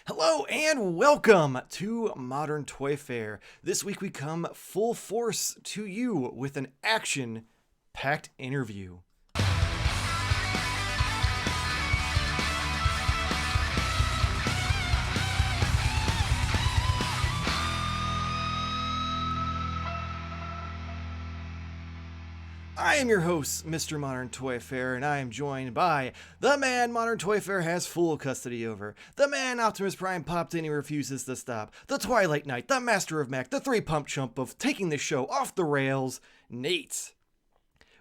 Hello and welcome to Modern Toy Fair. This week we come full force to you with an action packed interview. I am your host, Mr. Modern Toy Fair, and I am joined by the man Modern Toy Fair has full custody over, the man Optimus Prime popped in and refuses to stop, the Twilight Knight, the Master of Mech, the three-pump chump of taking the show off the rails, Nate.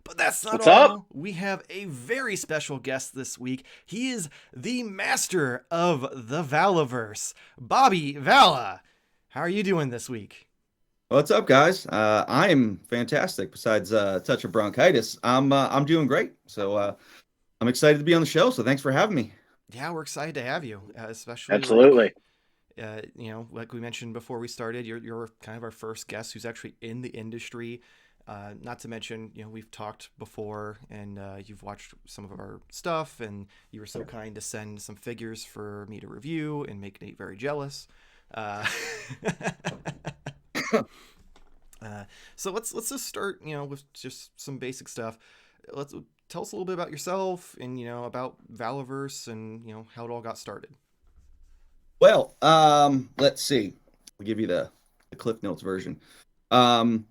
But that's not What's up? all. We have a very special guest this week. He is the master of the Valaverse, Bobby Vala. How are you doing this week? What's up, guys? I am fantastic. Besides a touch of bronchitis, I'm doing great. I'm excited to be on the show. So thanks for having me. Yeah, we're excited to have you, especially Absolutely. like we mentioned before we started, you're kind of our first guest who's actually in the industry. Not to mention, we've talked before, and you've watched some of our stuff, and you were so kind to send some figures for me to review and make Nate very jealous. Uh, so let's just start, with just some basic stuff. Let's tell us a little bit about yourself and about Valaverse and how it all got started. Let's see. I'll give you the Cliff Notes version. Um,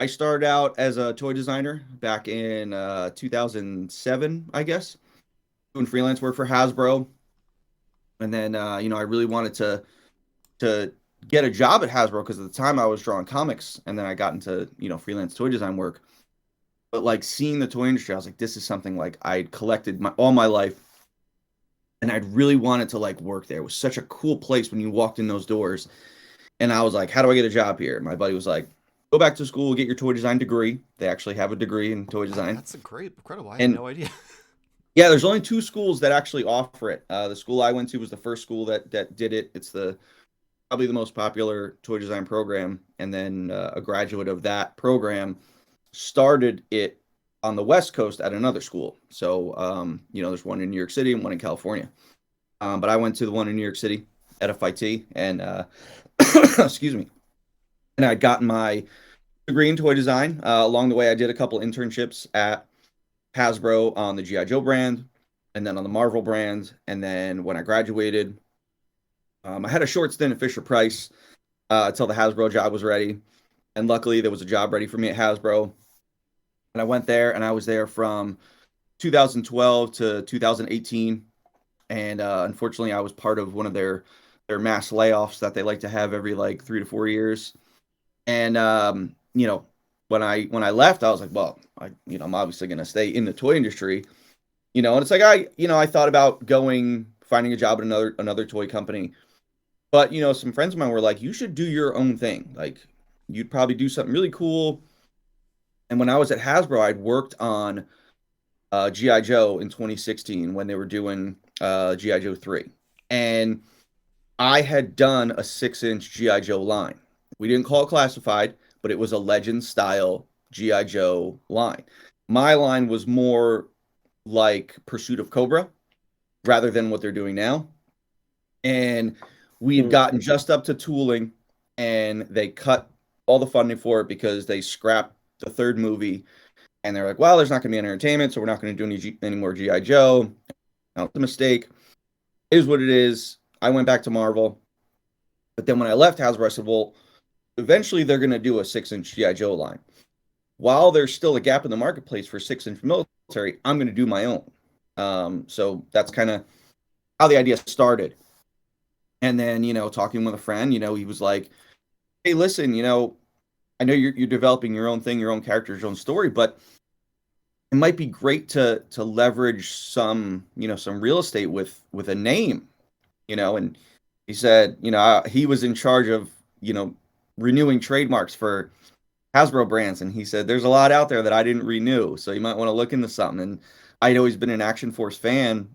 I started out as a toy designer back in 2007, I guess, doing freelance work for Hasbro, and then I really wanted to get a job at Hasbro because at the time I was drawing comics, and then I got into freelance toy design work. But like seeing the toy industry, I was like, this is something like I'd collected all my life, and I'd really wanted to like work there. It was such a cool place when you walked in those doors, and I was like, how do I get a job here? My buddy was like, go back to school, get your toy design degree. They actually have a degree in toy Wow, design, that's a great, incredible. I had and no idea. yeah, there's only two schools that actually offer it. The school I went to was the first school that did it. It's the probably the most popular toy design program, and then a graduate of that program started it on the West Coast at another school. There's one in New York City and one in California. But I went to the one in New York City at FIT, and excuse me, and I'd gotten my degree in toy design. Along the way, I did a couple internships at Hasbro on the GI Joe brand, and then on the Marvel brand. And then when I graduated, I had a short stint at Fisher Price until the Hasbro job was ready. And luckily, there was a job ready for me at Hasbro. And I went there, and I was there from 2012 to 2018. And unfortunately, I was part of one of their mass layoffs that they like to have every like 3 to 4 years. And when I left, I was like, well, I'm obviously going to stay in the toy industry. And it's like I thought about finding a job at another toy company. But some friends of mine were like, you should do your own thing. Like you'd probably do something really cool. And when I was at Hasbro, I'd worked on GI Joe in 2016 when they were doing GI Joe 3. And I had done a 6-inch GI Joe line. We didn't call it classified, but it was a legend style GI Joe line. My line was more like Pursuit of Cobra rather than what they're doing now. And we had gotten just up to tooling, and they cut all the funding for it because they scrapped the third movie. And they're like, well, there's not going to be any entertainment, so we're not going to do any more GI Joe. Now, it's a mistake. It is what it is. I went back to Marvel. But then when I left Hasbro, I said, well, eventually they're going to do a 6-inch GI Joe line. While there's still a gap in the marketplace for 6-inch military, I'm going to do my own. So that's kind of how the idea started. And then, talking with a friend, he was like, hey, listen, I know you're developing your own thing, your own characters, your own story, but it might be great to leverage some real estate with a name, and he said, he was in charge of, renewing trademarks for Hasbro brands. And he said, there's a lot out there that I didn't renew. So you might want to look into something. And I'd always been an Action Force fan,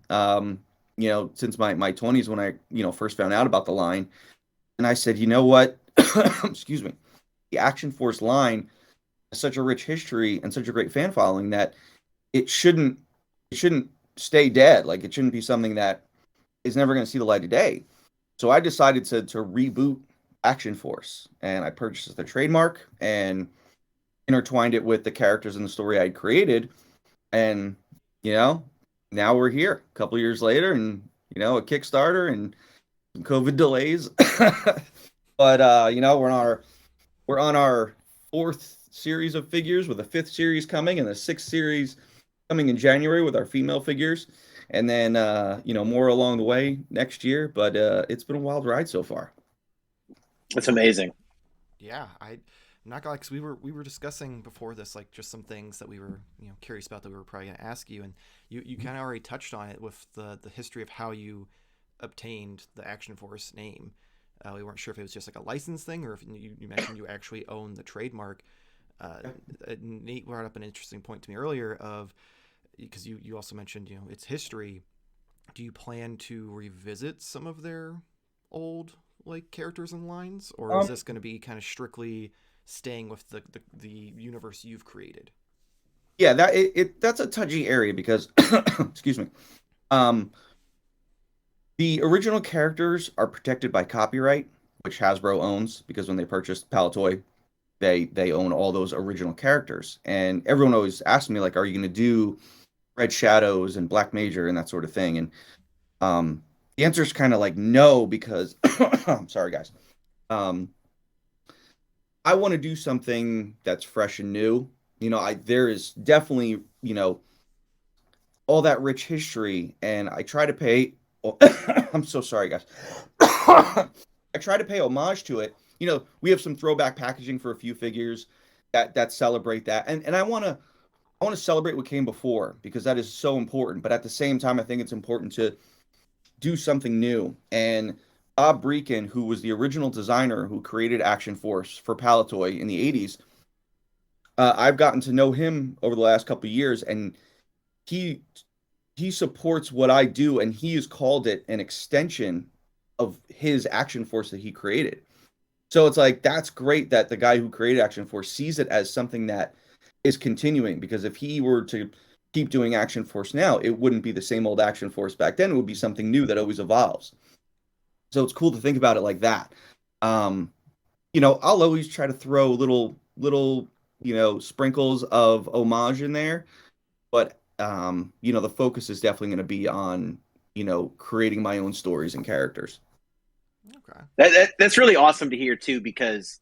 since my 20s when I, first found out about the line. And I said, you know what? Excuse me. The Action Force line has such a rich history and such a great fan following that it shouldn't stay dead. Like it shouldn't be something that is never going to see the light of day. So I decided to reboot Action Force, and I purchased the trademark and intertwined it with the characters in the story I'd created. And, you know, now we're here a couple years later, and, a Kickstarter and some COVID delays. But we're on our fourth series of figures, with a fifth series coming and a sixth series coming in January with our female figures. And then more along the way next year. But it's been a wild ride so far. It's amazing. Yeah, I'm not gonna, because we were discussing before this, like, just some things that we were curious about that we were probably gonna ask you, and you kind of already touched on it with the history of how you obtained the Action Force name. We weren't sure if it was just like a license thing, or if you mentioned you actually own the trademark. Uh, Nate brought up an interesting point to me earlier of, because you also mentioned its history. Do you plan to revisit some of their old, like, characters and lines, or is Um, this going to be kind of strictly staying with the universe you've created? yeah, that's a touchy area because excuse me. Um, the original characters are protected by copyright, which Hasbro owns, because when they purchased Palatoy, they own all those original characters. And everyone always asks me, like, are you going to do Red Shadows and Black Major and that sort of thing? And the answer is kind of like no, because I'm sorry, guys. Um, I want to do something that's fresh and new. There is definitely, all that rich history, and I try to pay. Oh, I'm so sorry, guys. I try to pay homage to it. We have some throwback packaging for a few figures that celebrate that, and I want to celebrate what came before, because that is so important. But at the same time, I think it's important to do something new. And Bob Breakin, who was the original designer who created Action Force for Palatoy in the 80s, I've gotten to know him over the last couple of years, and he he supports what I do, and he has called it an extension of his Action Force that he created. So it's like, that's great that the guy who created Action Force sees it as something that is continuing, because if he were to keep doing Action Force now, it wouldn't be the same old Action Force back then. It would be something new that always evolves. So it's cool to think about it like that. Um, I'll always try to throw little, sprinkles of homage in there, but the focus is definitely going to be on, creating my own stories and characters. Okay. That's really awesome to hear too, because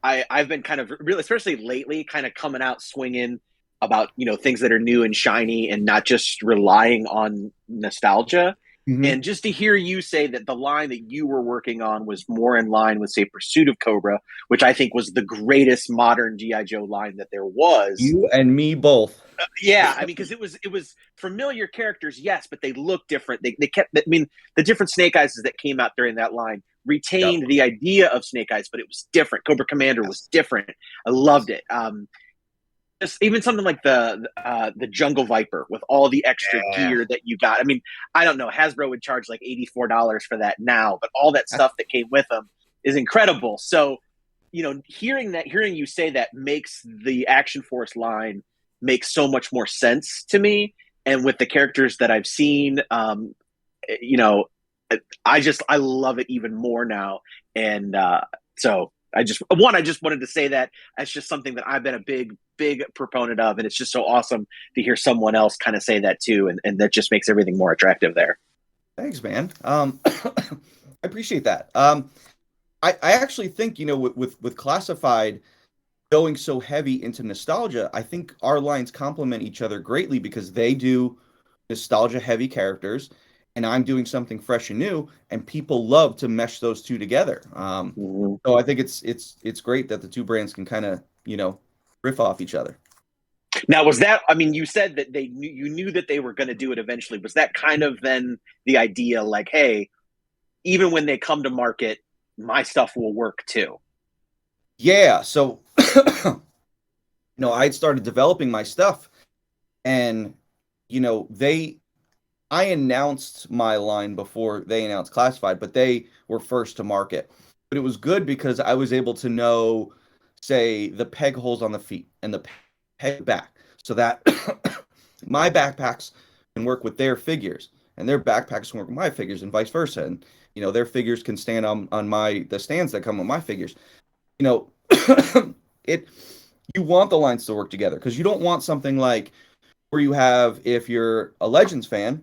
I've been kind of really, especially lately, kind of coming out swinging about things that are new and shiny and not just relying on nostalgia. Hmm. And just to hear you say that the line that you were working on was more in line with, say, Pursuit of Cobra, which I think was the greatest modern GI Joe line that there was. You and me both. Yeah, I mean, because it was familiar characters, yes, but they look different. They kept. I mean, the different Snake Eyes that came out during that line Yep. retained the idea of Snake Eyes, but it was different. Cobra Commander was Yes. different. I loved it. Just even something like the Jungle Viper with all the extra Yeah. gear that you got. I mean, I don't know. Hasbro would charge like $84 for that now, but all that stuff that came with them is incredible. So, hearing you say that makes the Action Force line make so much more sense to me. And with the characters that I've seen, you know, I love it even more now. And so I just wanted to say that that's just something that I've been a big proponent of, and it's just so awesome to hear someone else kind of say that too, and that just makes everything more attractive there. Thanks, man. I appreciate that. I actually think, with Classified going so heavy into nostalgia, I think our lines complement each other greatly, because they do nostalgia heavy characters, and I'm doing something fresh and new, and people love to mesh those two together. Mm-hmm. So I think it's great that the two brands can kind of, riff off each other. Now, was that? I mean, you said that you knew that they were going to do it eventually. Was that kind of then the idea, like, hey, even when they come to market, my stuff will work too? Yeah, so I had started developing my stuff, and they I announced my line before they announced Classified, but they were first to market. But it was good because I was able to know, say, the peg holes on the feet and the peg back, so that my backpacks can work with their figures, and their backpacks can work with my figures, and vice versa. And their figures can stand on the stands that come with my figures. You know, it you want the lines to work together because you don't want something like where you have, if you're a Legends fan,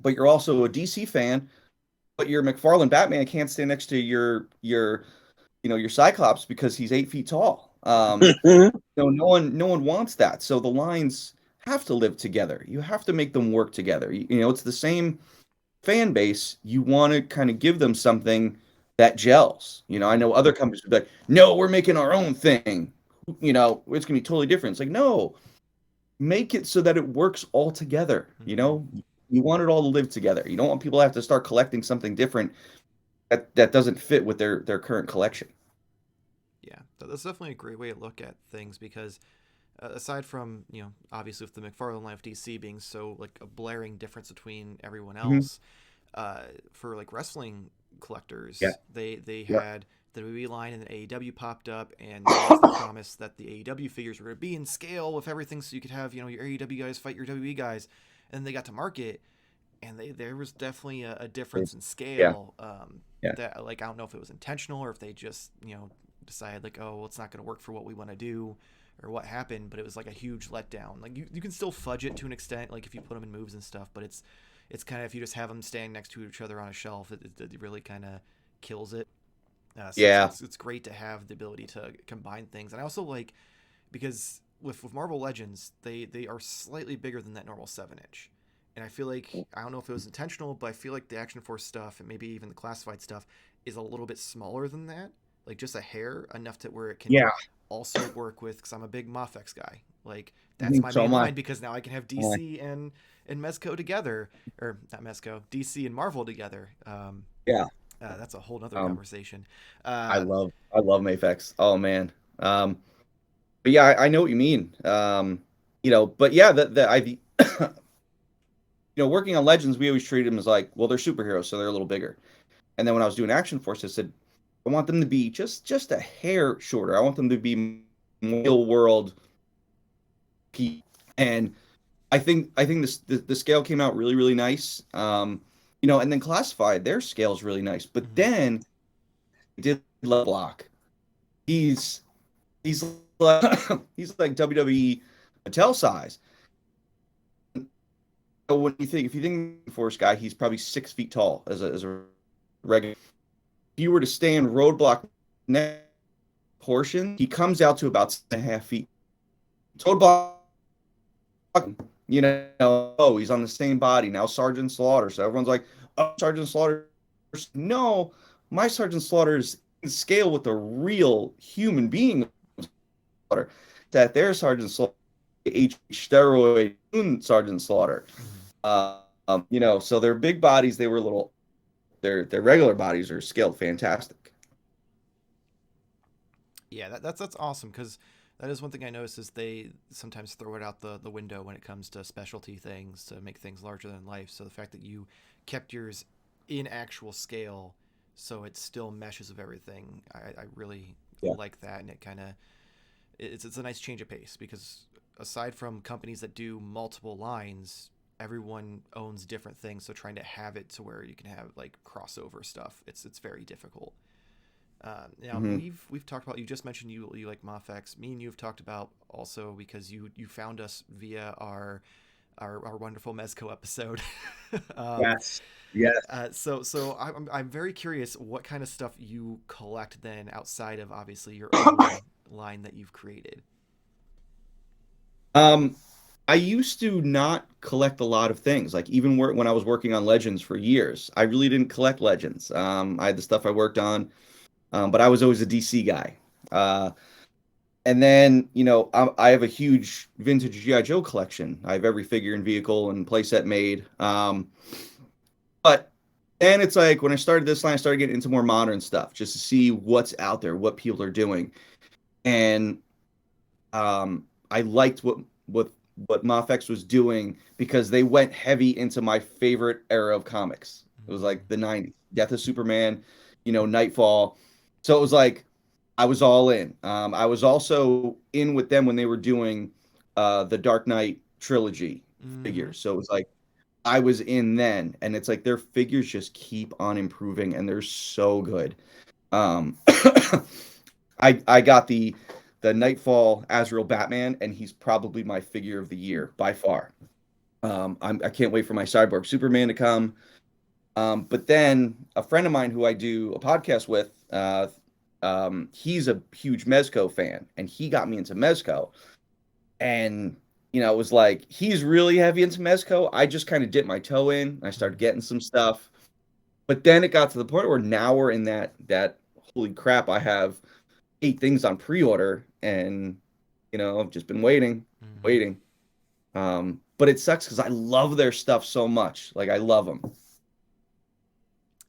but you're also a DC fan, but your McFarlane Batman can't stand next to your Cyclops because he's 8 feet tall. No one wants that. So the lines have to live together. You have to make them work together. It's the same fan base. You want to kind of give them something that gels. I know other companies would be like, no, we're making our own thing. It's gonna be totally different. It's like, no, make it so that it works all together. You want it all to live together. You don't want people to have to start collecting something different that doesn't fit with their current collection. Yeah, that's definitely a great way to look at things because aside from, obviously with the McFarlane line of DC being so like a blaring difference between everyone else, for like wrestling collectors, they had the WWE line and then AEW popped up, and there was the promise that the AEW figures were going to be in scale with everything, so you could have your AEW guys fight your WWE guys, and then they got to market, and there was definitely a difference in scale. That like I don't know if it was intentional or if they just decided like, oh well, it's not going to work for what we want to do or what happened, but it was like a huge letdown. Like you can still fudge it to an extent, like if you put them in moves and stuff, but it's kind of, if you just have them standing next to each other on a shelf, it really kind of kills it. It's great to have the ability to combine things, and I also like because with Marvel Legends, they are slightly bigger than that normal 7-inch, and I feel like, I don't know if it was intentional, but I feel like the Action Force stuff and maybe even the classified stuff is a little bit smaller than that, like just a hair, enough to where it can also work with, because I'm a big Mafex guy. Like that's my main line, because now I can have DC and Mezco together, or not Mezco, DC and Marvel together. That's a whole nother conversation. I love Mafex. Oh man. But yeah, I know what you mean. But yeah, the working on Legends, we always treated them as like, well, they're superheroes, so they're a little bigger. And then when I was doing Action Force, I said, I want them to be just a hair shorter. I want them to be real world. And I think the scale came out really, really nice. And then Classified, their scale's really nice. But then did Block. He's like he's like WWE Mattel size. So when if you think Force guy, he's probably 6 feet tall as a regular. If you were to stay in roadblock next portion, he comes out to about 6.5 feet. Roadblock, oh, he's on the same body now, Sergeant Slaughter. So everyone's like, oh, Sergeant Slaughter. No, my Sergeant Slaughter is in scale with a real human being. That their Sergeant Slaughter, steroid Sergeant Slaughter. So their big bodies, they were little. Their regular bodies are scaled fantastic. Yeah, that's awesome, because that is one thing I noticed is they sometimes throw it out the window when it comes to specialty things to make things larger than life. So the fact that you kept yours in actual scale, so it still meshes with everything, I really like that, and it kind of it's a nice change of pace, because aside from companies that do multiple lines, everyone owns different things, so trying to have it to where you can have like crossover stuff, it's very difficult. Now we've talked about, you just mentioned you like Mafex. Me and you have talked about also, because you found us via our wonderful Mezco episode. Yes. So I'm very curious what kind of stuff you collect then, outside of obviously your own line that you've created. I used to not collect a lot of things. Like even when I was working on Legends for years, I really didn't collect Legends. I had the stuff I worked on, but I was always a DC guy. And then, I have a huge vintage G.I. Joe collection. I have every figure and vehicle and playset made. But then it's like when I started this line, I started getting into more modern stuff just to see what's out there, what people are doing. And I liked what Mafex was doing, because they went heavy into my favorite era of comics. It was like the 90s, Death of Superman, Nightfall. So it was like I was all in. I was also in with them when they were doing the Dark Knight trilogy figures. So it was like I was in then, and it's like their figures just keep on improving, and they're so good. Um, I got the Nightfall Azrael Batman, and he's probably my figure of the year by far. I can't wait for my Cyborg Superman to come. But then a friend of mine who I do a podcast with, he's a huge Mezco fan, and he got me into Mezco. And it was like he's really heavy into Mezco. I just kind of dipped my toe in. I started getting some stuff, but then it got to the point where now we're in that holy crap! I have 8 things on pre-order, and I've just been waiting, Mhm. waiting. But it sucks because I love their stuff so much. Like I love them.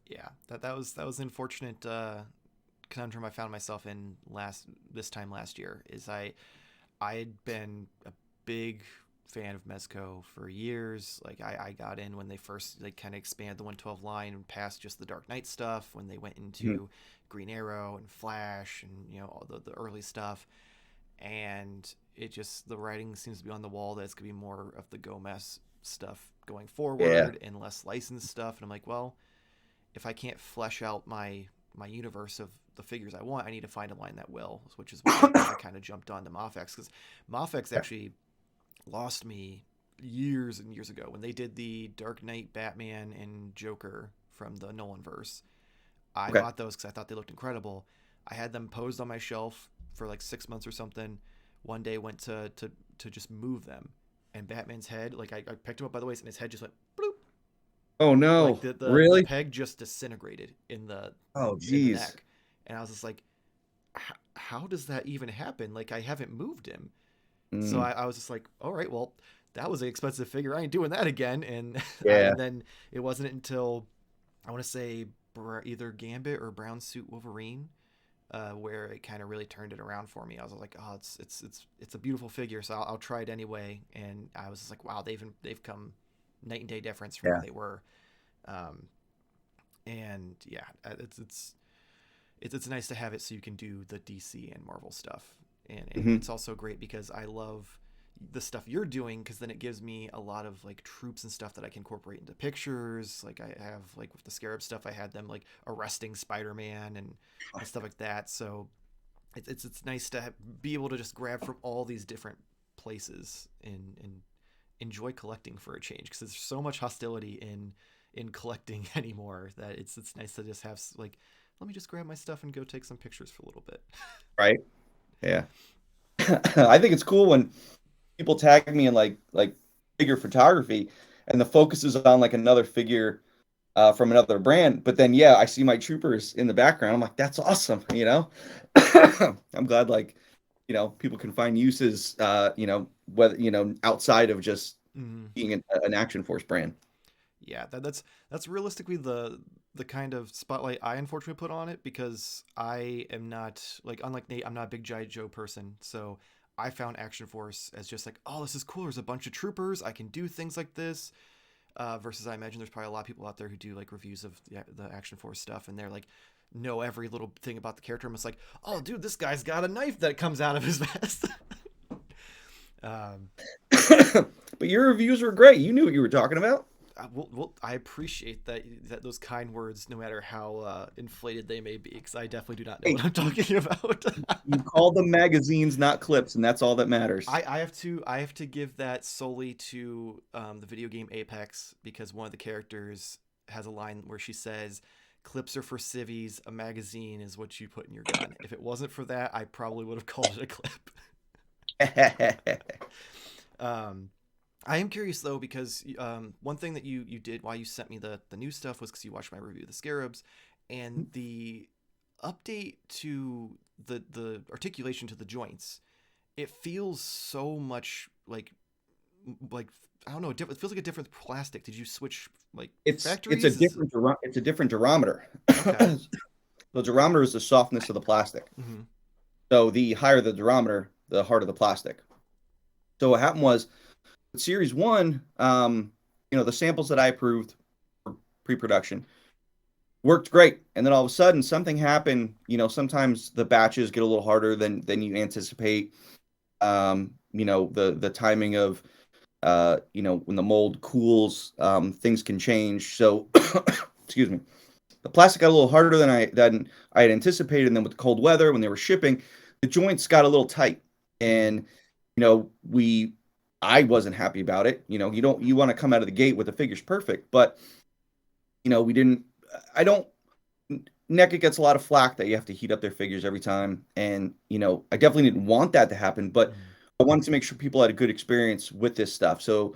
Yeah, that was an unfortunate conundrum I found myself in this time last year. Is I had been a big fan of Mezco for years. Like I got in when they first like kind of expanded the 112 line and past just the Dark Knight stuff, when they went Mhm. into Green Arrow and Flash and all the early stuff. And it just, the writing seems to be on the wall that it's gonna be more of the Gomez stuff going Yeah, forward and less licensed stuff. And I'm like, well, if I can't flesh out my universe of the figures I want, I need to find a line that will, which is why I kind of jumped on to Mafex, because Mafex actually lost me years and years ago when they did the Dark Knight Batman and Joker from the Nolan verse. I okay. bought those because I thought they looked incredible. I had them posed on my shelf for like 6 months or something. One day went to just move them, and Batman's head, like I picked him up by the waist, and his head just went bloop. Oh Like no, the really? peg just disintegrated Oh in the geez. neck, and I was just like, how does that even happen? Like I haven't moved him. So Mm, I was just like, all right, well, that was an expensive figure. I ain't doing that again. And yeah. and then it wasn't until I want to say either Gambit or Brown Suit Wolverine, where it kind of really turned it around for me. I was like, oh, it's a beautiful figure, so I'll try it anyway. And I was just like, wow, they've come night and day difference from where Yeah. they were. Um, and yeah, it's nice to have it so you can do the DC and Marvel stuff. And Hmm. it's also great because I love the stuff you're doing, because then it gives me a lot of like troops and stuff that I can incorporate into pictures. Like I have, like with the Scarab stuff, I had them like arresting Spider-Man and stuff like that. So it's nice to be able to just grab from all these different places and enjoy collecting for a change, because there's so much hostility in collecting anymore that it's nice to just have like, let me just grab my stuff and go take some pictures for a little bit. Right. Yeah. I think it's cool when people tag me in like figure photography, and the focus is on like another figure from another brand. But then yeah, I see my troopers in the background. I'm like, that's awesome. I'm glad like people can find uses whether outside of just Mm, being an Action Force brand. yeah, that's realistically the kind of spotlight I unfortunately put on it, because I am not, like, unlike Nate, I'm not a big G.I. Joe person. So I found Action Force as just like, oh, this is cool. There's a bunch of troopers. I can do things like this. Versus, I imagine there's probably a lot of people out there who do like reviews of the Action Force stuff, and they're like, know every little thing about the character. I'm just like, oh, dude, this guy's got a knife that comes out of his vest. um, But your reviews were great. You knew what you were talking about. I appreciate that those kind words, no matter how inflated they may be, because I definitely do not know Hey, what I'm talking about. you called them magazines, not clips, and that's all that matters. I have to give that solely to the video game Apex, because one of the characters has a line where she says, "Clips are for civvies. A magazine is what you put in your gun." If it wasn't for that, I probably would have called it a clip. Um, I am curious though, because one thing that you did while you sent me the new stuff was because you watched my review of the Scarabs, and the update to the articulation to the joints. It feels so much like I don't know. It feels like a different plastic. Did you switch like It's a factories? Is different durometer. okay. The durometer is the softness of the plastic. Mm-hmm. So the higher the durometer, the harder the plastic. So what happened was with Series One, the samples that I approved for pre-production worked great, and then all of a sudden something happened. Sometimes the batches get a little harder than you anticipate. The timing of when the mold cools, things can change. So, excuse me, the plastic got a little harder than I had anticipated. And then with the cold weather, when they were shipping, the joints got a little tight, and I wasn't happy about it. You want to come out of the gate with the figures perfect, but we didn't. I don't. NECA gets a lot of flack that you have to heat up their figures every time, and I definitely didn't want that to happen, but I wanted to make sure people had a good experience with this stuff. So,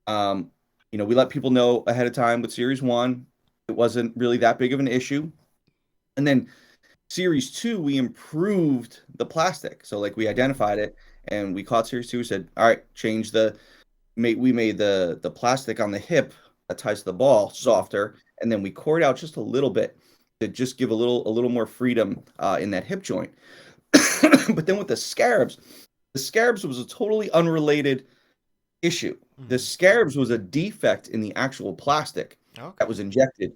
we let people know ahead of time with Series 1. It wasn't really that big of an issue. And then Series 2, we improved the plastic. So like we identified it and we caught Series 2, said, all right, we made the plastic on the hip that ties to the ball softer, and then we cored out just a little bit to just give a little more freedom in that hip joint. But then with the scarabs was a totally unrelated issue. The scarabs was a defect in the actual plastic that was injected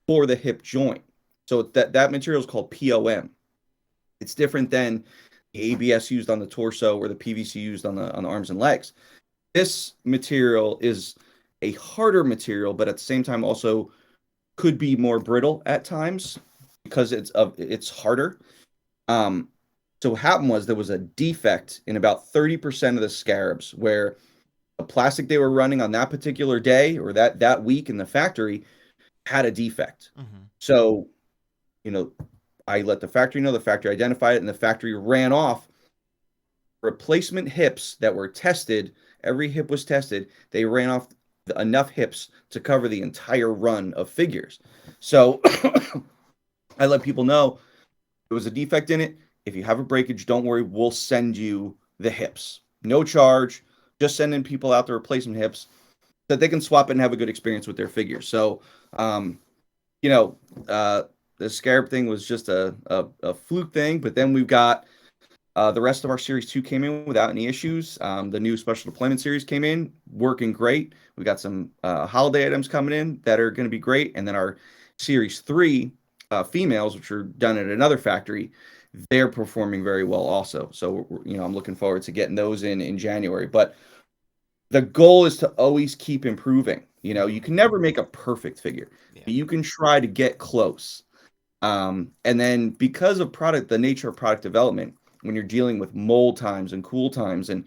for the hip joint. So that material is called POM. It's different than the ABS used on the torso or the PVC used on the arms and legs. This material is a harder material, but at the same time also could be more brittle at times because it's harder. So what happened was there was a defect in about 30% of the scarabs where the plastic they were running on that particular day or that week in the factory had a defect. So, I let the factory know, the factory identified it, and the factory ran off replacement hips that were tested. Every hip was tested. They ran off enough hips to cover the entire run of figures. So I let people know there was a defect in it. If you have a breakage, don't worry. We'll send you the hips. No charge. Just sending people out the replacement hips so that they can swap it and have a good experience with their figures. So, the scarab thing was just a fluke thing, but then we've got the rest of our Series 2 came in without any issues. The new Special Deployment Series came in, working great. We got some holiday items coming in that are going to be great. And then our Series 3 females, which are done at another factory, they're performing very well also. So, I'm looking forward to getting those in January. But the goal is to always keep improving. You can never make a perfect figure, but you can try to get close. And then because of the nature of product development, when you're dealing with mold times and cool times and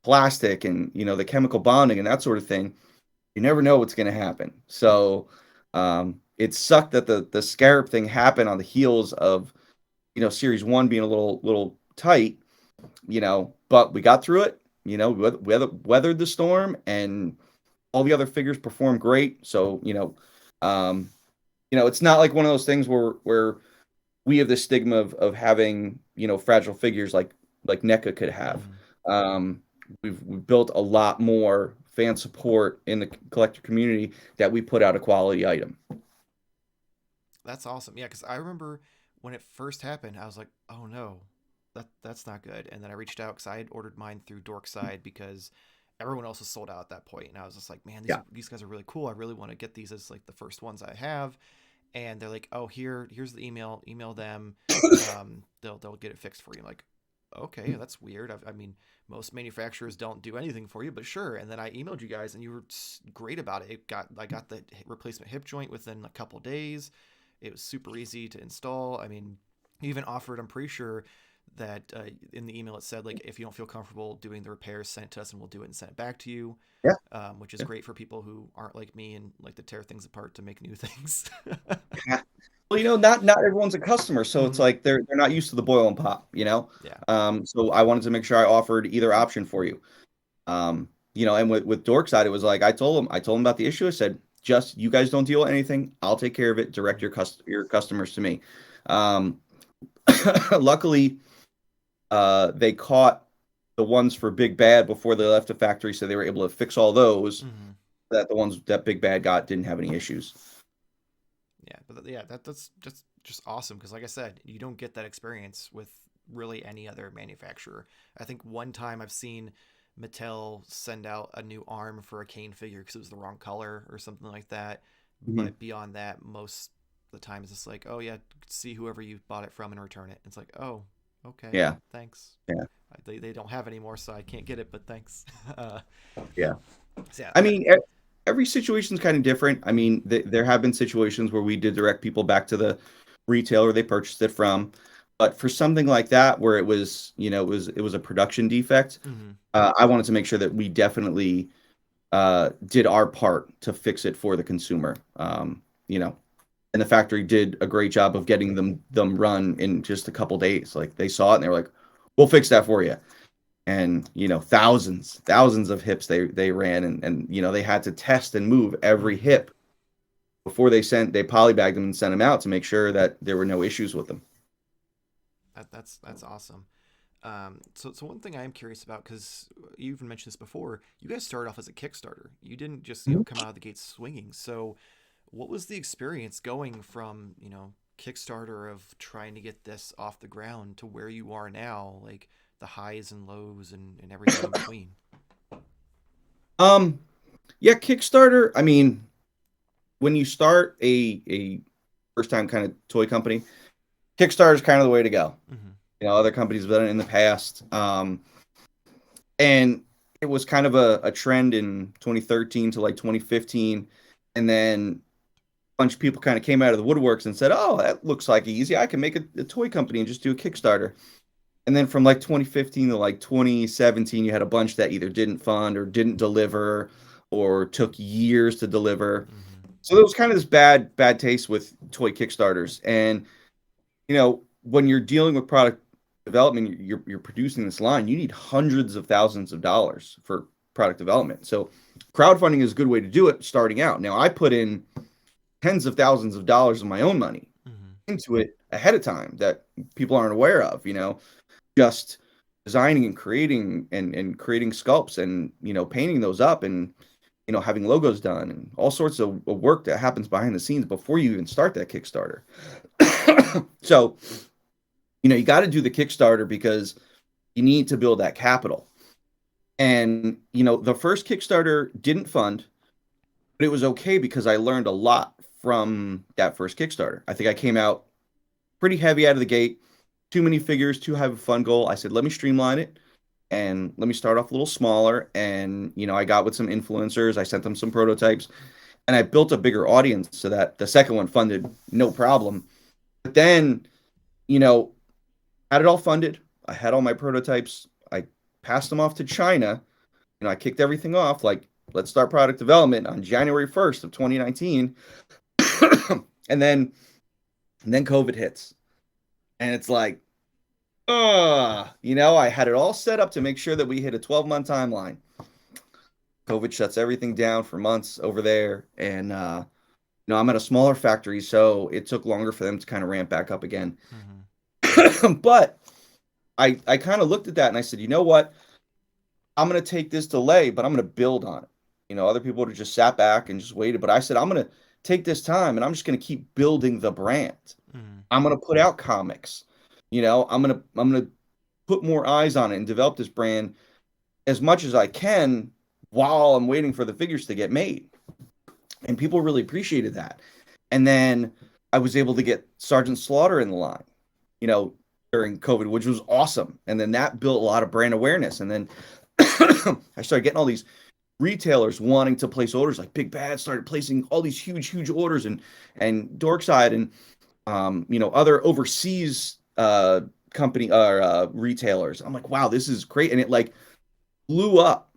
plastic and, the chemical bonding and that sort of thing, you never know what's going to happen. So, it sucked that the scarab thing happened on the heels of, Series 1 being a little tight, but we got through it, weathered the storm, and all the other figures performed great. So, it's not like one of those things where we have the stigma of having, fragile figures like NECA could have. We've built a lot more fan support in the collector community that we put out a quality item. That's awesome. Yeah, because I remember when it first happened, I was like, oh no, that's not good. And then I reached out because I had ordered mine through Dorkside because everyone else was sold out at that point. And I was just like, man, these guys are really cool. I really want to get these as like the first ones I have. And they're like, oh, here's the email them. They'll get it fixed for you. I'm like, okay, that's weird. I mean, most manufacturers don't do anything for you, but sure. And then I emailed you guys and you were great about it. I got the replacement hip joint within a couple days. It was super easy to install. I mean, you even offered, I'm pretty sure that in the email it said, like, if you don't feel comfortable doing the repairs, send it to us and we'll do it and send it back to you. Yeah. Which is great for people who aren't like me and like to tear things apart to make new things. Well, not everyone's a customer, so it's like they're not used to the boil and pop, Yeah. So I wanted to make sure I offered either option for you. And with Dorkside, it was like I told them about the issue. I said, just you guys don't deal with anything. I'll take care of it. Direct your customers to me. Luckily, they caught the ones for Big Bad before they left the factory, so they were able to fix all those. That the ones that Big Bad got didn't have any issues. Yeah, but that's just awesome because, like I said, you don't get that experience with really any other manufacturer. I think one time I've seen Mattel send out a new arm for a Kane figure because it was the wrong color or something like that. But beyond that, most of the time it's just like, oh yeah, see whoever you bought it from and return it. It's like, oh, Okay. Yeah. Thanks. Yeah. They don't have anymore, so I can't get it. But thanks. Yeah. So yeah, I mean, every situation's kind of different. I mean, there have been situations where we did direct people back to the retailer they purchased it from. But for something like that, where it was, it was a production defect, mhm. I wanted to make sure that we definitely did our part to fix it for the consumer. And the factory did a great job of getting them run in just a couple days. Like they saw it and they were like, "We'll fix that for you." And thousands of hips they ran, and they had to test and move every hip before they polybagged them and sent them out to make sure that there were no issues with them. That's awesome. So one thing I am curious about, because you even mentioned this before, you guys started off as a Kickstarter. You didn't just come out of the gate swinging. So what was the experience going from Kickstarter of trying to get this off the ground to where you are now, like the highs and lows and everything in between? Um, yeah, Kickstarter. I mean, when you start a first time kind of toy company, Kickstarter is kind of the way to go. Hmm. Other companies have done it in the past. And it was kind of a trend in 2013 to like 2015. And then a bunch of people kind of came out of the woodworks and said, "Oh, that looks like easy. I can make a toy company and just do a Kickstarter." And then from like 2015 to like 2017, you had a bunch that either didn't fund or didn't deliver or took years to deliver. Hmm. So there was kind of this bad taste with toy Kickstarters. And when you're dealing with product development, you're producing this line, you need hundreds of thousands of dollars for product development. So crowdfunding is a good way to do it starting out. Now I put in tens of thousands of dollars of my own money Hmm. into it ahead of time that people aren't aware of, just designing and creating and creating sculpts and painting those up and having logos done and all sorts of work that happens behind the scenes before you even start that Kickstarter. So you got to do the Kickstarter because you need to build that capital. And the first Kickstarter didn't fund, but it was okay because I learned a lot from that first Kickstarter. I think I came out pretty heavy out of the gate. Too many figures, too high of a fun goal. I said, let me streamline it and let me start off a little smaller. And I got with some influencers. I sent them some prototypes and I built a bigger audience so that the second one funded no problem. But then, had it all funded. I had all my prototypes. I passed them off to China. I kicked everything off. Like, let's start product development on January 1st of 2019. and then COVID hits. And it's like, I had it all set up to make sure that we hit a 12-month timeline. COVID shuts everything down for months over there. And, I'm at a smaller factory, so it took longer for them to kind of ramp back up again. Hmm. But I kind of looked at that and I said, you know what? I'm going to take this delay, but I'm going to build on it. Other people would have just sat back and just waited. But I said, I'm going to take this time and I'm just going to keep building the brand. Hmm. I'm going to put out comics. I'm going to put more eyes on it and develop this brand as much as I can while I'm waiting for the figures to get made. And people really appreciated that. And then I was able to get Sergeant Slaughter in the line, during COVID, which was awesome. And then that built a lot of brand awareness. And then I started getting all these retailers wanting to place orders. Like Big Bad started placing all these huge orders, and Dorkside and other overseas company retailers. I'm like, wow, this is great. And it like blew up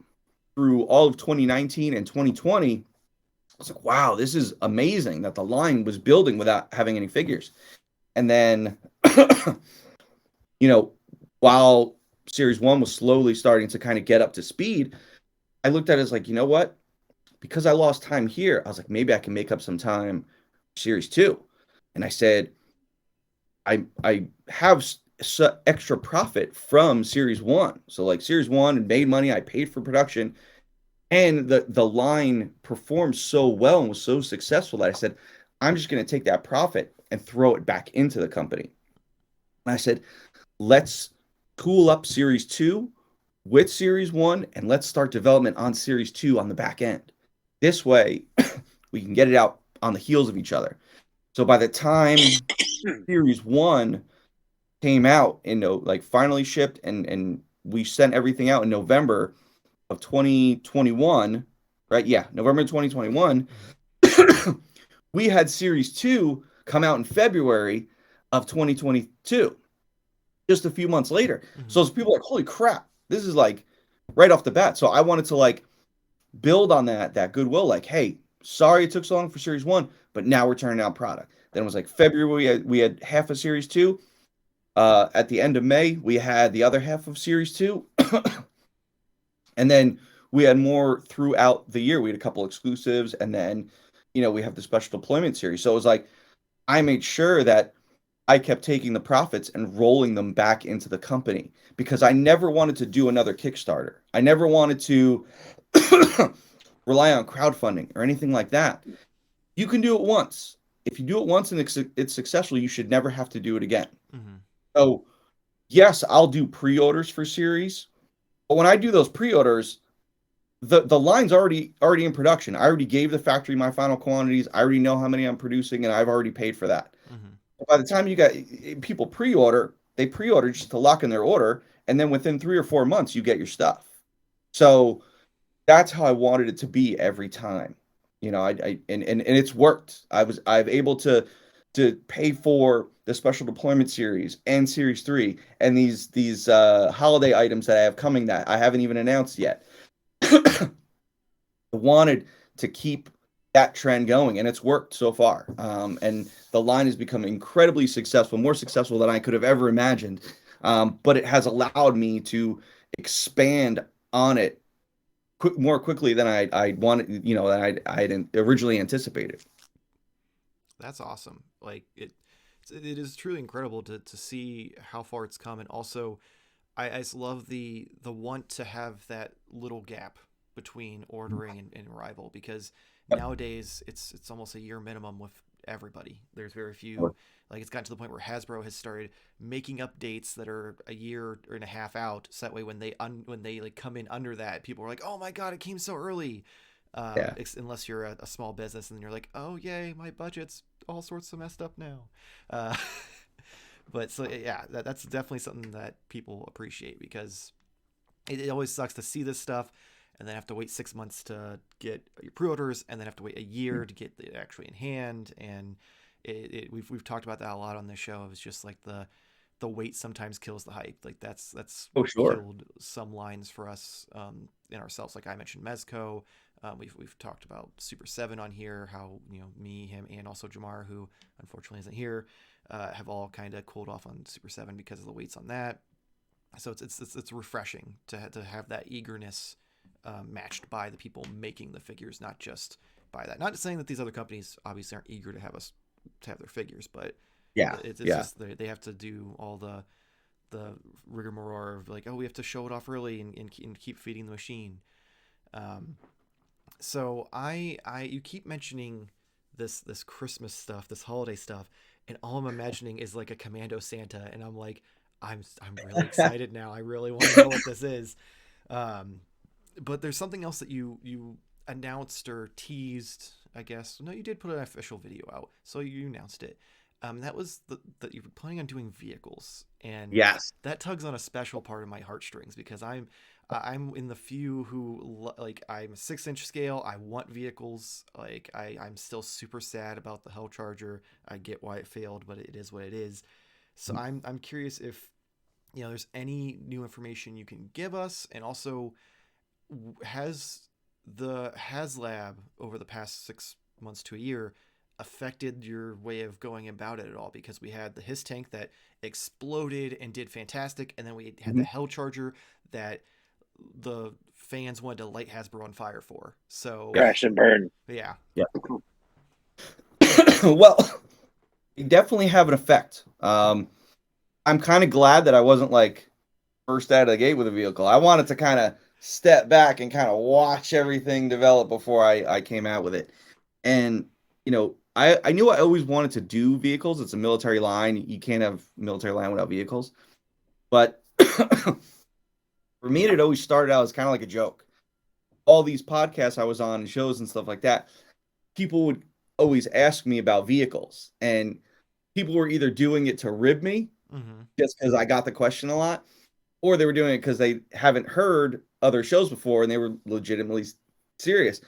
through all of 2019 and 2020. I was like, wow, this is amazing that the line was building without having any figures. And then, while Series 1 was slowly starting to kind of get up to speed, I looked at it as like, you know what? Because I lost time here, I was like, maybe I can make up some time for Series 2. And I said, I have extra profit from Series 1. So like Series 1 made money, I paid for production, and the line performed so well and was so successful that I said, I'm just going to take that profit and throw it back into the company. And I said, let's tool up Series 2 with Series 1 and let's start development on Series 2 on the back end. This way, we can get it out on the heels of each other. So by the time Series 1 came out in like finally shipped and we sent everything out in November of 2021, right? Yeah, November 2021. We had Series 2 come out in February of 2022, just a few months later. So people are like, holy crap, this is like right off the bat. So I wanted to like build on that goodwill, like, hey, sorry it took so long for Series 1, but now we're turning out product. Then it was like February, we had half of Series 2. At the end of May, we had the other half of Series 2. And then we had more throughout the year. We had a couple exclusives, and then, we have the special deployment series. So it was like, I made sure that I kept taking the profits and rolling them back into the company because I never wanted to do another Kickstarter. I never wanted to rely on crowdfunding or anything like that. You can do it once. If you do it once and it's successful, you should never have to do it again. So, yes, I'll do pre-orders for series, but when I do those pre-orders, the line's already in production. I already gave the factory my final quantities. I already know how many I'm producing, and I've already paid for that. By the time you got people pre-order, they pre-order just to lock in their order, and then within 3 or 4 months, you get your stuff. So that's how I wanted it to be every time. And it's worked. I've able to pay for the special deployment series and Series 3 and these holiday items that I have coming that I haven't even announced yet. I wanted to keep that trend going, and it's worked so far. And the line has become incredibly successful, more successful than I could have ever imagined. But it has allowed me to expand on it more quickly than I wanted, than I had originally anticipated. That's awesome. Like it is truly incredible to see how far it's come, and also I just love the want to have that little gap between ordering and arrival, because nowadays it's almost a year minimum with everybody. There's very few, like it's gotten to the point where Hasbro has started making up dates that are a year and a half out, so that way when they like come in under that, people are like, oh my god, it came so early. Unless you're a small business and then you're like, oh yay, my budget's all sorts of messed up now. But so yeah, that's definitely something that people appreciate, because it always sucks to see this stuff and then have to wait 6 months to get your pre-orders, and then have to wait a year to get it actually in hand. And we've talked about that a lot on this show. It's just like the wait sometimes kills the hype. Like that's killed some lines for us in ourselves. Like I mentioned Mezco. We've talked about Super 7 on here, how me, him, and also Jarmar, who unfortunately isn't here, have all kind of cooled off on Super 7 because of the waits on that. So it's refreshing to have that eagerness matched by the people making the figures, not just by that. Not saying that these other companies obviously aren't eager to have their figures, but it's just they have to do all the rigmarole of like, oh, we have to show it off early and keep feeding the machine. So you keep mentioning this Christmas stuff, this holiday stuff, and all I'm imagining is like a Commando Santa, and I'm like, I'm really excited now. I really want to know what this is. But there's something else that you announced or teased, I guess. No, you did put an official video out, so you announced it. That was that you were planning on doing vehicles, and yes, that tugs on a special part of my heartstrings, because I'm in the few who like, I'm a 6-inch scale. I want vehicles. Like I'm still super sad about the Hell Charger. I get why it failed, but it is what it is. So I'm curious if there's any new information you can give us, and also has the HasLab over the past 6 months to a year affected your way of going about it at all? Because we had the Hiss tank that exploded and did fantastic, and then we had the Hell Charger that the fans wanted to light Hasbro on fire for. So crash and burn. Yeah. Well, you definitely have an effect. I'm kind of glad that I wasn't like first out of the gate with a vehicle. I wanted to kind of step back and kind of watch everything develop before I came out with it. And I knew I always wanted to do vehicles. It's a military line. You can't have military line without vehicles. But for me, it always started out as kind of like a joke. All these podcasts I was on and shows and stuff like that, people would always ask me about vehicles, and people were either doing it to rib me just because I got the question a lot, or they were doing it because they haven't heard other shows before and they were legitimately serious.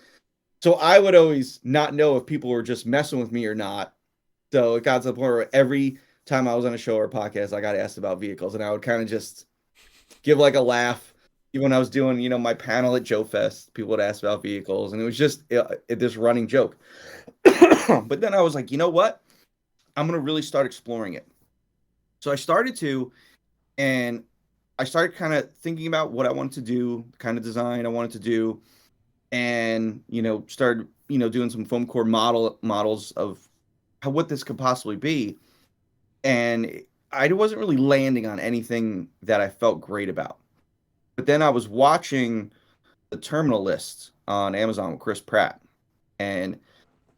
So I would always not know if people were just messing with me or not. So it got to the point where every time I was on a show or a podcast, I got asked about vehicles, and I would kind of just give like a laugh. Even when I was doing, my panel at Joe Fest, people would ask about vehicles, and it was just this running joke. But then I was like, you know what? I'm going to really start exploring it. So I started to, and I started kind of thinking about what I wanted to do, kind of design I wanted to do, and started doing some foam core models of what this could possibly be, and I wasn't really landing on anything that I felt great about. But then I was watching the terminal list on Amazon with Chris Pratt, and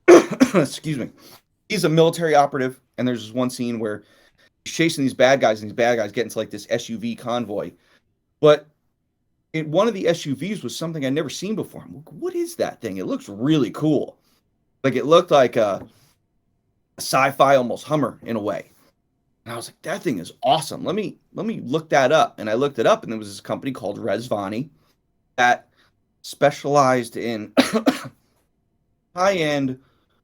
excuse me, he's a military operative, and there's this one scene where he's chasing these bad guys, and these bad guys get into like this SUV convoy, but one of the SUVs was something I'd never seen before. I'm like, what is that thing? It looks really cool. Like it looked like a sci-fi almost Hummer in a way. And I was like, that thing is awesome. Let me look that up. And I looked it up, and there was this company called Resvani that specialized in high-end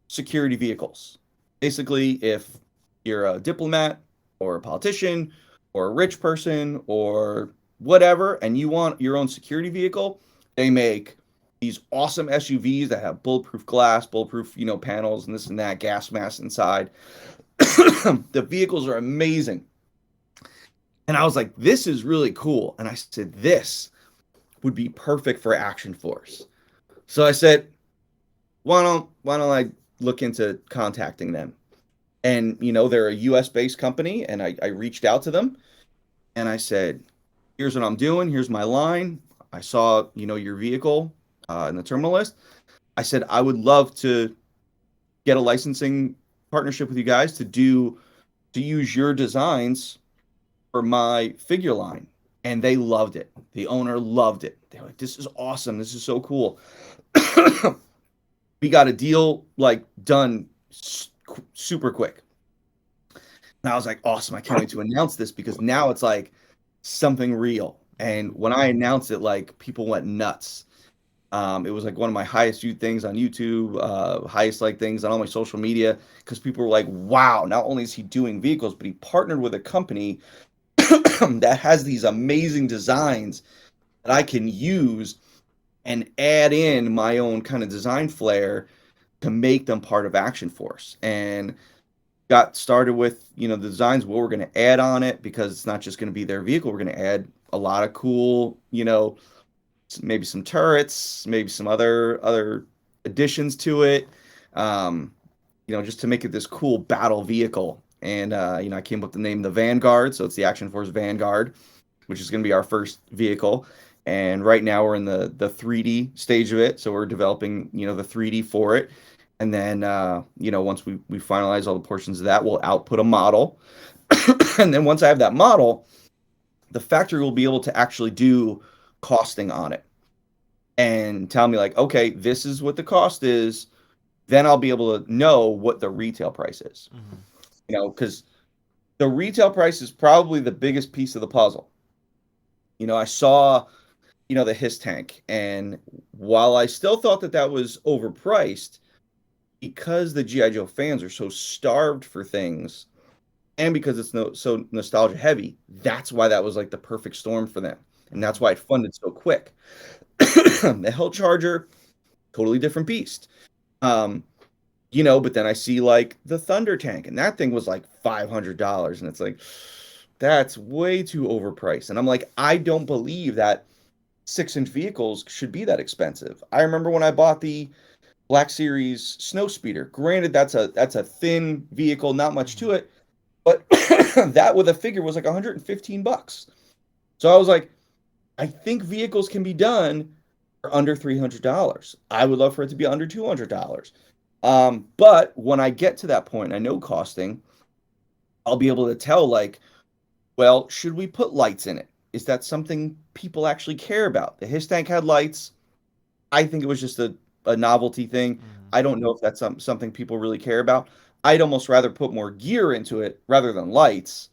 security vehicles. Basically, if you're a diplomat or a politician or a rich person or whatever, and you want your own security vehicle, they make these awesome SUVs that have bulletproof glass, bulletproof, panels and this and that, gas mask inside. The vehicles are amazing. And I was like, this is really cool. And I said, this would be perfect for Action Force. So I said, why don't I look into contacting them? And, they're a US based company. And I reached out to them and I said, here's what I'm doing. Here's my line. I saw, your vehicle in the terminal list. I said, I would love to get a licensing partnership with you guys to use your designs for my figure line. And they loved it. The owner loved it. They're like, this is awesome. This is so cool. We got a deal done super quick. And I was like, awesome. I can't wait to announce this because now it's like something real. And when I announced it, people went nuts. It was one of my highest viewed things on YouTube, highest things on all my social media, because people were like, wow, not only is he doing vehicles, but he partnered with a company that has these amazing designs that I can use and add in my own kind of design flair to make them part of Action Force. And got started with, the designs, what we're going to add on it, because it's not just going to be their vehicle. We're going to add a lot of cool, maybe some turrets, maybe some other additions to it, just to make it this cool battle vehicle. And, I came up with the name the Vanguard. So it's the Action Force Vanguard, which is going to be our first vehicle. And right now we're in the 3D stage of it. So we're developing, the 3D for it. And then, once we finalize all the portions of that, we'll output a model. And then once I have that model, the factory will be able to actually do costing on it and tell me okay, this is what the cost is. Then I'll be able to know what the retail price is, because the retail price is probably the biggest piece of the puzzle. I saw, the HISS tank, and while I still thought that was overpriced, because the G.I. Joe fans are so starved for things, and because it's so nostalgia heavy, that's why that was the perfect storm for them. And that's why it funded so quick. The Hell Charger, totally different beast. But then I see the Thunder tank, and that thing was $500, and it's that's way too overpriced. And I'm like, I don't believe that 6-inch vehicles should be that expensive. I remember when I bought the Black Series Snow Speeder. Granted, that's a thin vehicle, not much to it, but that with a figure was $115. So I was like, I think vehicles can be done for under $300. I would love for it to be under $200. But when I get to that point, I know costing, I'll be able to tell well, should we put lights in it? Is that something people actually care about? The HISS tank had lights. I think it was just a novelty thing. I don't know if that's something people really care about. I'd almost rather put more gear into it rather than lights.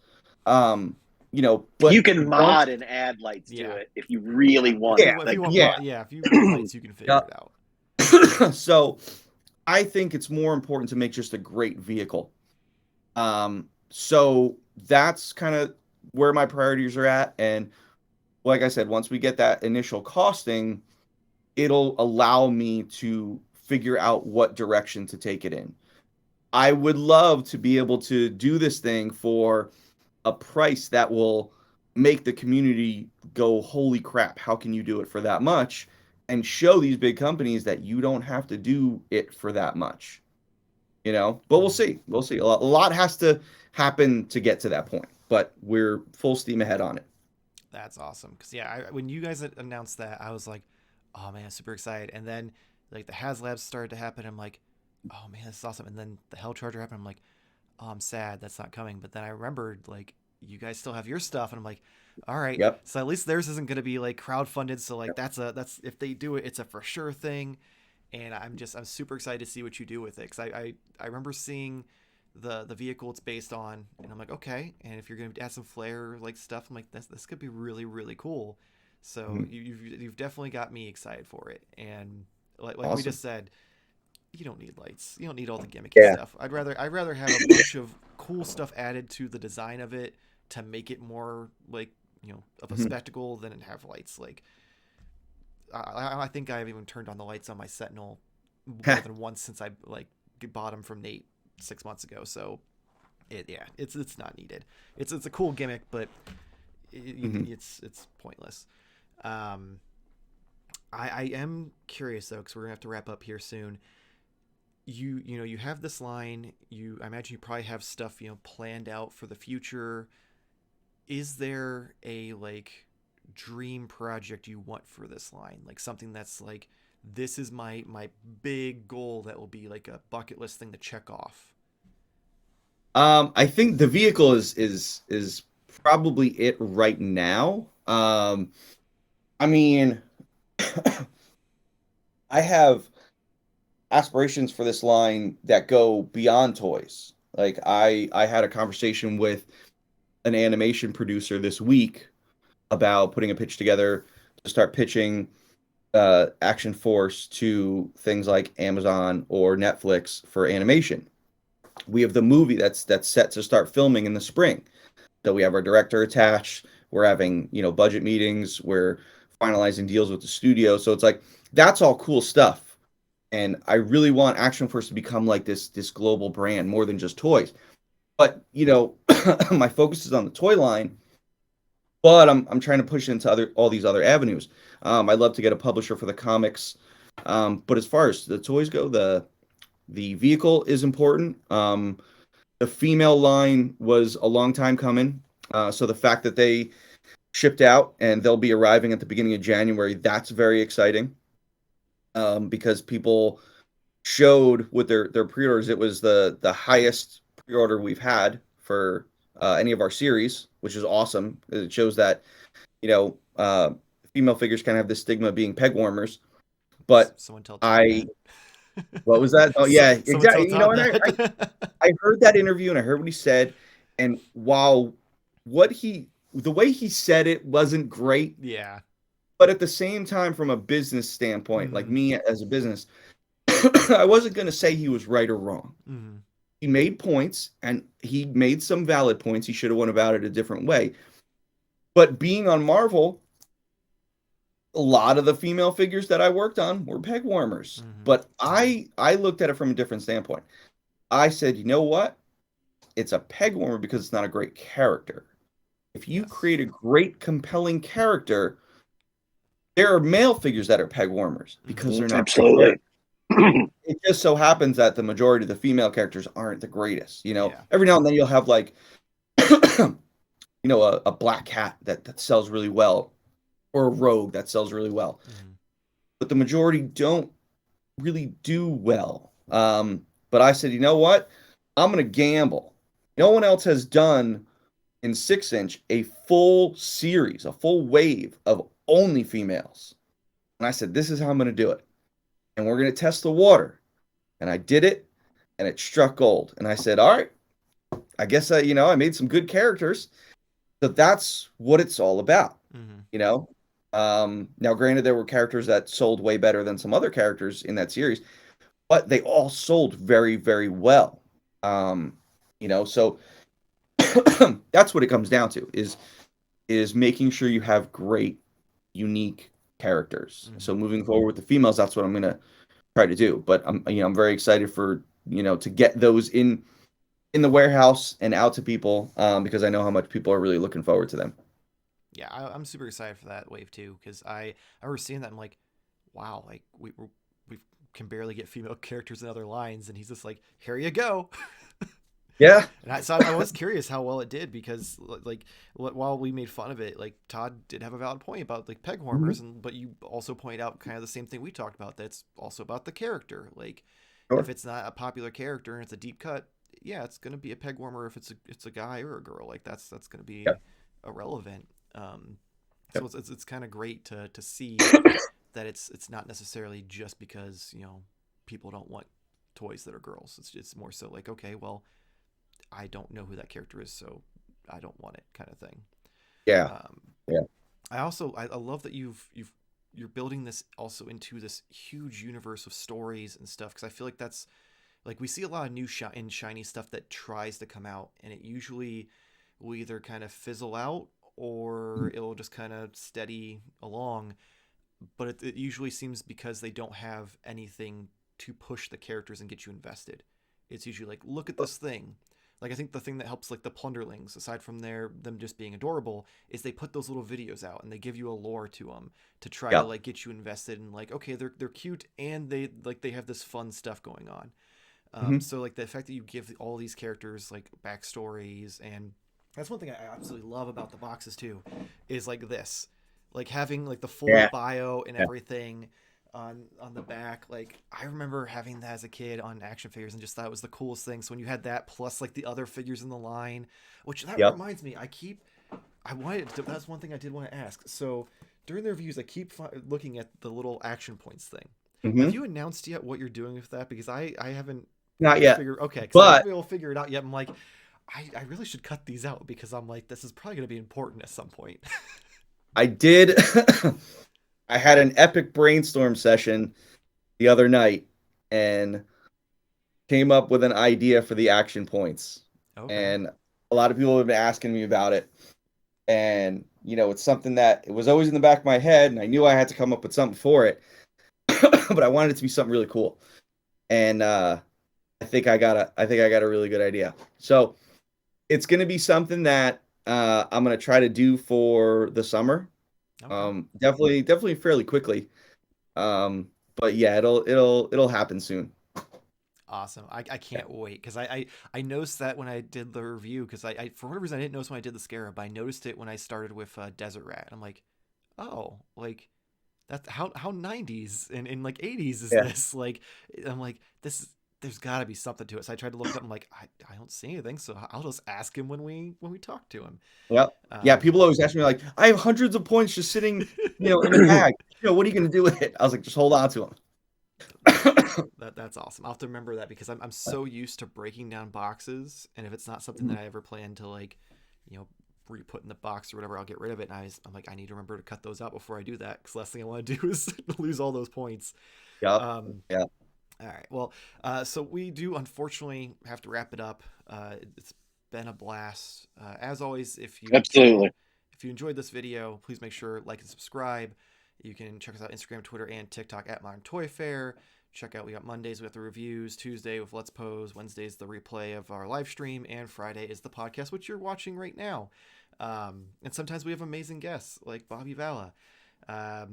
But you can mod and add lights to it if you really want. Yeah, if you want lights, you can figure it out. So I think it's more important to make just a great vehicle. So that's kind of where my priorities are at. And like I said, once we get that initial costing, it'll allow me to figure out what direction to take it in. I would love to be able to do this thing for a price that will make the community go, holy crap, how can you do it for that much? And show these big companies that you don't have to do it for that much. But we'll see. We'll see. A lot has to happen to get to that point, but we're full steam ahead on it. That's awesome. Because when you guys announced that, I was like, oh man, super excited. And then like the HasLabs started to happen. I'm like, oh man, this is awesome. And then the Hell Charger happened. I'm like, oh, I'm sad that's not coming. But then I remembered like you guys still have your stuff, and I'm like, all right. Yep. So at least theirs isn't going to be like crowdfunded. So like that's if they do it, it's a for sure thing. And I'm super excited to see what you do with it. Because I remember seeing the vehicle it's based on, and I'm like, okay. And if you're gonna add some flair like stuff, I'm like, this could be really really cool. So you've definitely got me excited for it. And like Awesome. we just said, you don't need lights. You don't need all the gimmicky stuff. I'd rather have a bunch of cool stuff added to the design of it to make it more like of a spectacle than have lights. Like I think I've even turned on the lights on my Sentinel more than once since I like bought them from Nate 6 months ago. So it's not needed. It's a cool gimmick, but it's pointless. I am curious though, because we're gonna have to wrap up here soon. You have this line. I imagine you probably have stuff planned out for the future. Is there a like dream project you want for this line, like something that's like, this is my big goal that will be like a bucket list thing to check off? I think the vehicle is probably it right now. I mean, I have aspirations for this line that go beyond toys. Like I had a conversation with an animation producer this week about putting a pitch together to start pitching Action Force to things like Amazon or Netflix for animation. We have the movie that's set to start filming in the spring. So we have our director attached. We're having, budget meetings. We're finalizing deals with the studio. So it's like, that's all cool stuff. And I really want Action Force to become like this global brand more than just toys. But, my focus is on the toy line. But I'm trying to push into all these other avenues. I'd love to get a publisher for the comics. But as far as the toys go, the vehicle is important. The female line was a long time coming. So the fact that they shipped out and they'll be arriving at the beginning of January, that's very exciting. Because people showed with their pre-orders, it was the highest pre-order we've had for any of our series, which is awesome. It shows that, female figures kind of have this stigma of being peg warmers. But someone tell what was that? Oh yeah, exactly. And I heard that interview and I heard what he said. And while the way he said it wasn't great. Yeah. But at the same time, from a business standpoint, like me as a business, I wasn't going to say he was right or wrong. He made points, and he made some valid points. He should have went about it a different way. But being on Marvel, a lot of the female figures that I worked on were peg warmers. But I looked at it from a different standpoint. I said, you know what? It's a peg warmer because it's not a great character. If you create a great, compelling character, there are male figures that are peg warmers because they're not. Absolutely. It just so happens that the majority of the female characters aren't the greatest. Every now and then you'll have like, a black cat that sells really well, or a rogue that sells really well. But the majority don't really do well. But I said, you know what? I'm going to gamble. No one else has done in 6-inch a full series, a full wave of only females. And I said, this is how I'm going to do it. And we're going to test the water. And I did it, and it struck gold. And I said, all right, I guess, I made some good characters. So that's what it's all about, Mm-hmm. you know. Now, granted, there were characters that sold way better than some other characters in that series, but they all sold very, very well. You know, so that's what it comes down to is making sure you have great, unique characters. Mm-hmm. So moving forward with the females, that's what I'm gonna try to do. But I'm very excited for to get those in the warehouse and out to people because I know how much people are really looking forward to them. Yeah, I'm super excited for that wave too, because I remember seeing that. I'm like, wow, like we can barely get female characters in other lines, and he's just like, here you go. Yeah. And I was curious how well it did, because like while we made fun of it, like Todd did have a valid point about like peg warmers, Mhm. and but you also point out kind of the same thing we talked about. That's also about the character. Like if Sure. it's not a popular character and it's a deep cut, yeah, it's gonna be a peg warmer if it's a guy or a girl. Like that's gonna be Yep. irrelevant. Um, so Yep. it's kind of great to see that it's not necessarily just because people don't want toys that are girls. It's more so like, okay, well, I don't know who that character is, so I don't want it, kind of thing. Yeah. Um, Yeah. I love that you're building this also into this huge universe of stories and stuff, because I feel like that's like we see a lot of new and shiny stuff that tries to come out, and it usually will either kind of fizzle out or it'll just kind of steady along. But it usually seems because they don't have anything to push the characters and get you invested. It's usually like, look at this thing. Like I think the thing that helps like the Plunderlings, aside from them just being adorable, is they put those little videos out and they give you a lore to them to try to Yeah. like get you invested in like, okay, they're cute and they have this fun stuff going on. Hmm. So like the fact that you give all these characters like backstories, and that's one thing I absolutely love about the boxes too, is like this, like having like the full Yeah. bio and Yeah. everything on the back. Like I remember having that as a kid on action figures and just thought it was the coolest thing. So when you had that plus like the other figures in the line, which that Yep. reminds me, I wanted to, that's one thing I did want to ask. So during the reviews, I keep looking at the little action points thing. Have Hmm. you announced yet what you're doing with that? Because I haven't Not yet, figure okay, because I haven't but been able to figure it out yet. I'm like, I really should cut these out, because I'm like, this is probably going to be important at some point. I did. I had an epic brainstorm session the other night and came up with an idea for the action points. Okay. And a lot of people have been asking me about it. And, it's something that it was always in the back of my head, and I knew I had to come up with something for it. But I wanted it to be something really cool. And I think I got a really good idea. So it's gonna be something that I'm gonna try to do for the summer. Okay. Definitely fairly quickly. But yeah, it'll happen soon. Awesome. I Yeah. can't wait, because I noticed that when I did the review, because I for whatever reason I didn't notice when I did the Scarab, but I noticed it when I started with Desert Rat. I'm like, oh, like that's how 90s and like 80s is Yeah. this? Like I'm like, there's got to be something to it. So I tried to look it up. I'm like, I don't see anything, so I'll just ask him when we talk to him. Yep. Yeah, Um, people always ask me like, I have hundreds of points just sitting, in a bag. What are you gonna do with it? I was like, just hold on to that's awesome. I'll have to remember that, because I'm them. so used to breaking down boxes, and if it's not something that I ever plan to like, you know, re-put in the box or whatever, I'll get rid of it. And I'm like, I need to remember to cut those out before I do that, because the last thing I want to do is lose all those points. Yep. Um, Yeah. all right. Well, so we do unfortunately have to wrap it up. It's been a blast. As always, Absolutely. if you enjoyed this video, please make sure like and subscribe. You can check us out Instagram, Twitter, and TikTok at Modern Toy Fair. Check out, we got Mondays with the reviews, Tuesday with Let's Pose, Wednesdays the replay of our live stream, and Friday is the podcast, which you're watching right now. And sometimes we have amazing guests like Bobby Vala. I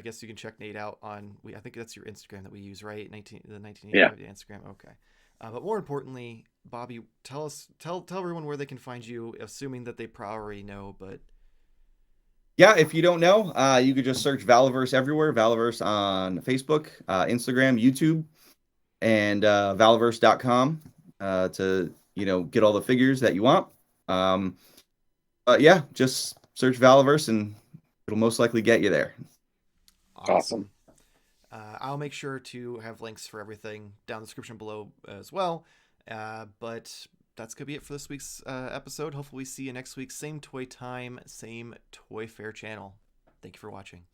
guess you can check Nate out on. I think that's your Instagram that we use, right? The Yeah. 1985 Instagram. Okay. But more importantly, Bobby, tell everyone where they can find you, assuming that they probably know. But Yeah, if you don't know, you could just search Valaverse everywhere. Valaverse on Facebook, Instagram, YouTube, and Valaverse.com to get all the figures that you want. But yeah, just search Valaverse and it'll most likely get you there. awesome. Awesome. I'll make sure to have links for everything down in the description below as well. But that's going to be it for this week's episode. Hopefully we see you next week. Same toy time, same Toy Fair channel. Thank you for watching.